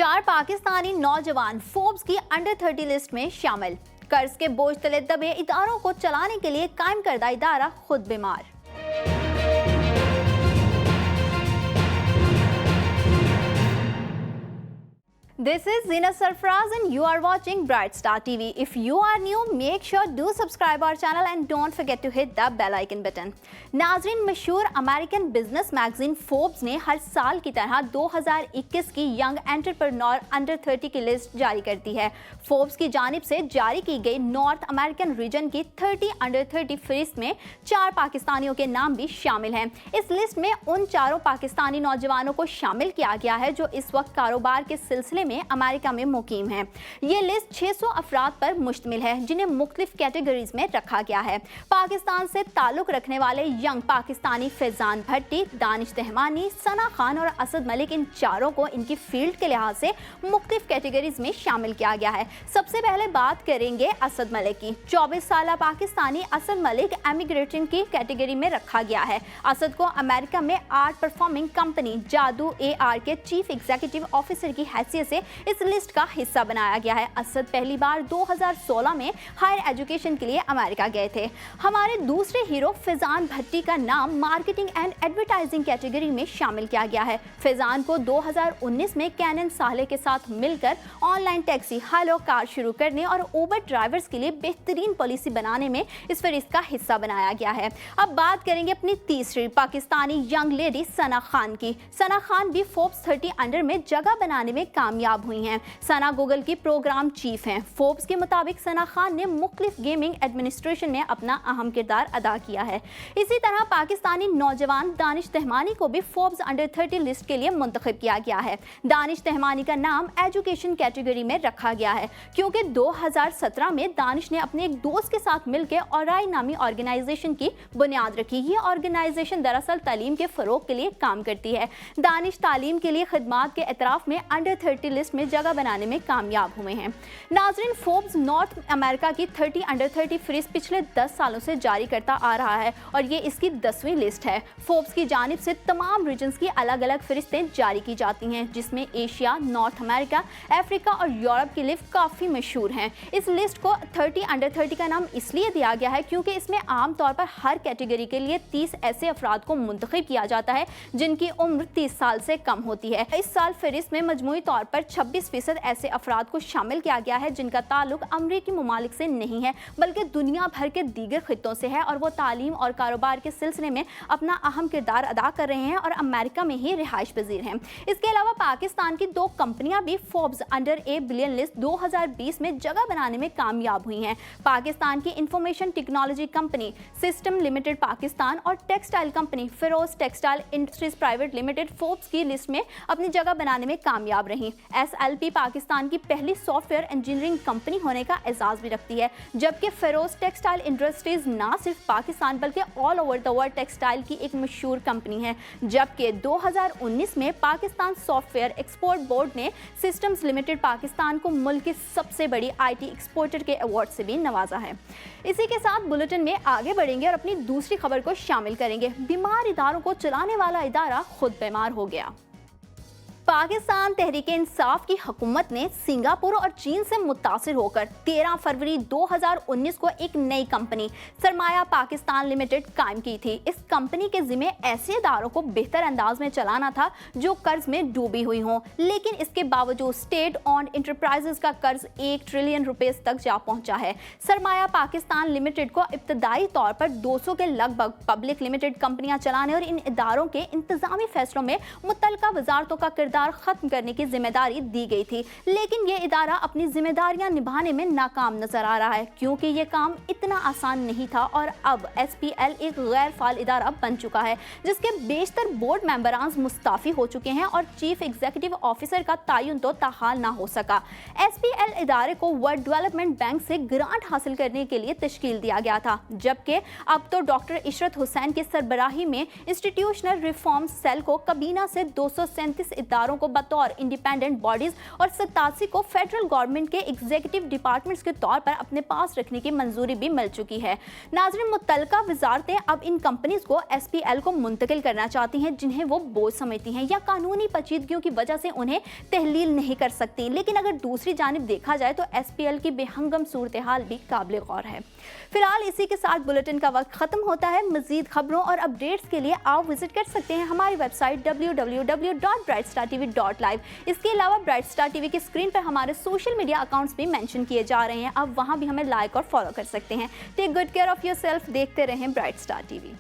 4 पाकिस्तानी नौजवान फोर्ब्स की under 30 list में शामिल। कर्ज के बोझ तले दबे इदारों को चलाने के लिए कायम करदा इदारा खुद बीमार। This is Zina Sarfraz and you are watching Bright Star TV. If you are new, make sure do subscribe our channel and don't forget to hit the bell icon button. नाज़रीन, मशहूर अमेरिकन बिजनेस मैगजीन फोर्ब्स ने हर साल की तरह 2021 की young entrepreneur under 30 की list जारी करती है। फोर्ब्स की जानिब से जारी की गई नॉर्थ अमेरिकन रीजन की 30 अंडर 30 फहरिस्त में 4 पाकिस्तानियों के नाम भी शामिल हैं। इस लिस्ट में उन 4 पाकिस्तानी नौजवानों को शामिल किया गया है जो इस वक्त कारोबार के सिलसिले में अमेरिका में मुकीम है। ये लिस्ट 600 अफराद पर मुश्तमिल है जिन्हें मुख्तलिफ कैटेगरीज में रखा गया है। पाकिस्तान से ताल्लुक रखने वाले यंग पाकिस्तानी फैजान भट्टी, दानिश तहमानी, सना खान और असद मलिक, इन चारों को इनकी फील्ड के लिहाज से मुख्तलिफ कैटेगरीज में शामिल किया गया है। सबसे पहले बात करेंगे असद मलिक की। 24 साल पाकिस्तानी असद मलिक एमिग्रेशन की कैटेगरी में रखा गया है। असद को अमेरिका में आर्ट परफॉर्मिंग कंपनी जादू AR के चीफ एग्जीक्यूटिव ऑफिसर की हैसियत से इस लिस्ट का हिस्सा बनाया गया है। असद पहली बार 2016 में हायर एजुकेशन के लिए अमेरिका गए थे। हमारे दूसरे हीरो फैजान भट्टी का नाम मार्केटिंग एंड एडवर्टाइजिंग कैटेगरी में शामिल किया गया है। फैजान को 2019 में कैनन साले के साथ मिलकर ऑनलाइन टैक्सी हालो कार शुरू करने और उबर ड्राइवर्स के लिए बेहतरीन पॉलिसी बनाने में इस फहरिस्त का हिस्सा बनाया गया है। अब बात करेंगे अपनी तीसरी पाकिस्तानी यंग लेडी सना खान की। सना खान भी फोर्ब्स 30 अंडर में जगह बनाने में कामयाब हुई हैं। सना गूगल की प्रोग्राम चीफ हैं। फोर्ब्स के मुताबिक सना खान ने मुख्तलिफ गेमिंग एडमिनिस्ट्रेशन में अपना अहम किरदार अदा किया है। इसी तरह पाकिस्तानी नौजवान दानिश तहमानी को भी फोर्ब्स अंडर 30 लिस्ट के लिए मुंतखब किया गया है। दानिश तहमानी का नाम एजुकेशन कैटेगरी में रखा गया है क्योंकि 2017 में दानिश ने अपने एक दोस्त के साथ मिलकर औराई नामी ऑर्गेनाइजेशन की बुनियाद रखी। ये ऑर्गेनाइजेशन दरअसल तालीम के फरोग के लिए काम करती है। दानिश तालीम के लिए खिदमात के एतराफ में अंडर 30 लिस्ट में जगह बनाने में कामयाब हुए हैं। नाज़रीन, फोर्ब्स नॉर्थ अमेरिका की 30 अंडर 30 फहरिस्त पिछले 10 सालों से जारी करता आ रहा है और ये इसकी 10वीं लिस्ट है। फोर्ब्स की जानिब से तमाम रीजन्स की अलग अलग फहरिस्तें जारी की जाती हैं जिसमें एशिया, नॉर्थ अमेरिका, अफ्रीका और यूरोप की लिस्ट काफ़ी मशहूर हैं। इस लिस्ट को 30 अंडर 30 का नाम इसलिए दिया गया है क्योंकि इसमें आम तौर पर हर कैटेगरी के लिए 30 ऐसे अफराद को मुंतखब किया जाता है जिनकी उम्र 30 साल से कम होती है। इस साल फहरिस्त में मजमूई तौर पर 26% ऐसे अफराद को शामिल किया गया है जिनका ताल्लुक अमरीकी ममालिक से नहीं है बल्कि दुनिया भर के दीगर खित्तों से है और वो तालीम और कारोबार के सिलसिले में अपना अहम किरदार अदा कर रहे हैं और अमेरिका में ही रिहाइश पजीर हैं। इसके अलावा पाकिस्तान की 2 कंपनियां भी Forbes under A billion list 2020 में जगह बनाने में कामयाब हुई हैं। पाकिस्तान की information technology company systems limited Pakistan और textile company Feroze textile industries private limited Forbes की लिस्ट में अपनी जगह बनाने में कामयाब रही। SLP पाकिस्तान की पहली सॉफ्टवेयर इंजीनियरिंग कंपनी होने का एजाज भी रखती है, जबकि फिरोज टेक्सटाइल इंडस्ट्रीज ना सिर्फ पाकिस्तान बल्कि all over the world textile की एक मशहूर कंपनी है। जबकि 2019 में पाकिस्तान सॉफ्टवेयर एक्सपोर्ट बोर्ड ने सिस्टम्स लिमिटेड पाकिस्तान को मुल्क की सबसे बड़ी IT एक्सपोर्टर के अवार्ड से भी नवाजा है। इसी के साथ बुलेटिन में आगे बढ़ेंगे और अपनी दूसरी खबर को शामिल करेंगे। बीमार इदारों को चलाने वाला इदारा खुद बीमार हो गया। पाकिस्तान तहरीक इंसाफ की हुकूमत ने सिंगापुर और चीन से मुतासिर होकर 13 फरवरी 2019 को एक नई कंपनी सरमाया पाकिस्तान लिमिटेड कायम की थी। इस कंपनी के जिम्मे ऐसे इदारों को बेहतर अंदाज में चलाना था जो कर्ज में डूबी हुई हों, लेकिन इसके बावजूद स्टेट ऑन इंटरप्राइजेज का कर्ज 1 ट्रिलियन रुपए तक जा पहुंचा है। सरमाया पाकिस्तान लिमिटेड को इब्तदाई तौर पर 200 के लगभग पब्लिक लिमिटेड कंपनियां चलाने और इन इदारों के इंतजामी फैसलों में मुतल्लिका वजारतों का किरदार खत्म करने की जिम्मेदारी दी गई थी, लेकिन ये इदारा अपनी जिम्मेदारियां निभाने में नाकाम नजर आ रहा है क्योंकि ये काम इतना आसान नहीं था और अब SPL एक गैर फाल इदारा बन चुका है जिसके बेशतर बोर्ड मेंबरान मुस्ताफी हो चुके हैं और चीफ एग्जीक्यूटिव ऑफिसर का तायुन तो ताहाल ना हो सका। SPL इदारे को वर्ल्ड डेवलपमेंट बैंक से ग्रांट हासिल करने के लिए तश्कील दिया गया था, जबकि अब तो डॉक्टर इशरत हुसैन की सरबराही में इंस्टीट्यूशनल रिफॉर्म सेल को कबीना से 237 इदारों इदारों को बतौर इंडिपेंडेंट बॉडीज और 87 को फेडरल गवर्नमेंट के एग्जीक्यूटिव डिपार्टमेंट्स के तौर पर अपने पास रखने की मंजूरी भी मिल चुकी है। नाज़रीन, मुत्तलका वजारतें अब इन कंपनीज को SPL को मुंतकिल करना चाहती हैं जिन्हें वो बोझ समझती हैं या कानूनी पेचीदगियों की वजह से उन्हें तहलील नहीं कर सकती। लेकिन अगर दूसरी जानिब देखा जाए तो SPL की बेहंगम सूरत हाल भी काबिल गौर है। फिलहाल इसी के साथ बुलेटिन का वक्त खत्म होता है। मजीद खबरों और अपडेट्स के लिए आप विजिट कर सकते हैं हमारी वेबसाइट www.brightstartv.live। इसके अलावा ब्राइट स्टार टीवी की स्क्रीन पर हमारे सोशल मीडिया अकाउंट्स भी मेंशन किए जा रहे हैं, आप वहां भी हमें लाइक और फॉलो कर सकते हैं। Take good care of yourself. देखते रहें ब्राइट स्टार टीवी।